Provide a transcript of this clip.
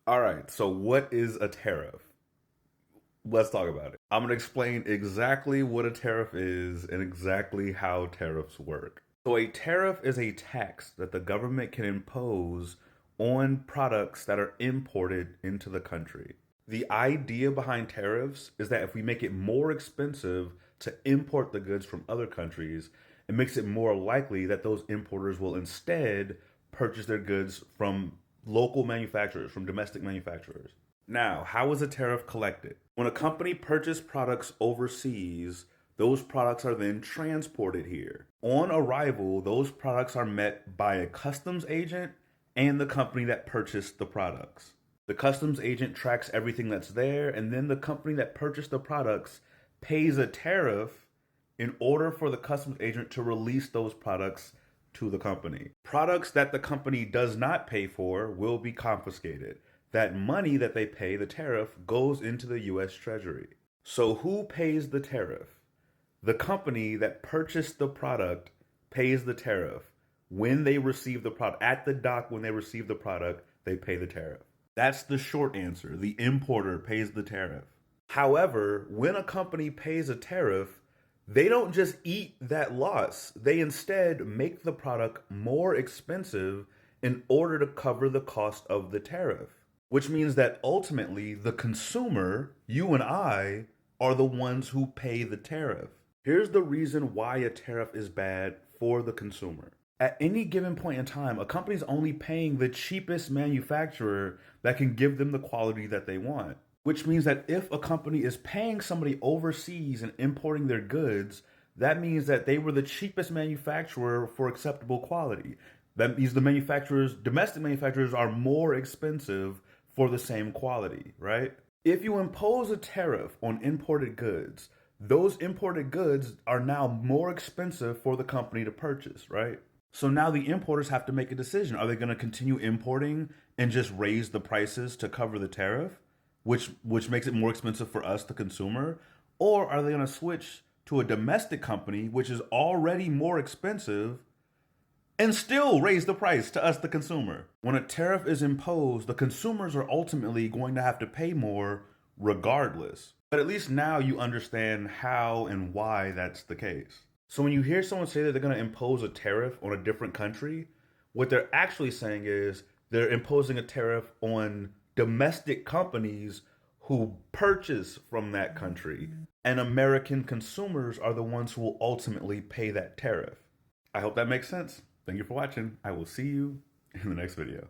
All right, so what is a tariff? Let's talk about it. I'm going to explain exactly what a tariff is and exactly how tariffs work. So, a tariff is a tax that the government can impose on products that are imported into the country. The idea behind tariffs is that if we make it more expensive to import the goods from other countries, it makes it more likely that those importers will instead purchase their goods from local manufacturers, from domestic manufacturers. Now, how is a tariff collected? When a company purchases products overseas, those products are then transported here. On arrival, those products are met by a customs agent and the company that purchased the products. The customs agent tracks everything that's there, and then the company that purchased the products pays a tariff in order for the customs agent to release those products to the company. Products that the company does not pay for will be confiscated. That money that they pay, the tariff, goes into the US Treasury. So who pays the tariff? The company that purchased the product pays the tariff. When they receive the product, at the dock when they receive the product, they pay the tariff. That's the short answer. The importer pays the tariff. However, when a company pays a tariff, they don't just eat that loss. They instead make the product more expensive in order to cover the cost of the tariff, which means that ultimately the consumer, you and I, are the ones who pay the tariff. Here's the reason why a tariff is bad for the consumer. At any given point in time, a company's only paying the cheapest manufacturer that can give them the quality that they want. Which means that if a company is paying somebody overseas and importing their goods, that means that they were the cheapest manufacturer for acceptable quality. That means the manufacturers, domestic manufacturers, are more expensive for the same quality, right? If you impose a tariff on imported goods, those imported goods are now more expensive for the company to purchase, right? So now the importers have to make a decision. Are they going to continue importing and just raise the prices to cover the tariff, which makes it more expensive for us, the consumer? Or are they going to switch to a domestic company, which is already more expensive, and still raise the price to us, the consumer? When a tariff is imposed, the consumers are ultimately going to have to pay more regardless. But at least now you understand how and why that's the case. So when you hear someone say that they're going to impose a tariff on a different country, what they're actually saying is they're imposing a tariff on domestic companies who purchase from that country. And American consumers are the ones who will ultimately pay that tariff. I hope that makes sense. Thank you for watching. I will see you in the next video.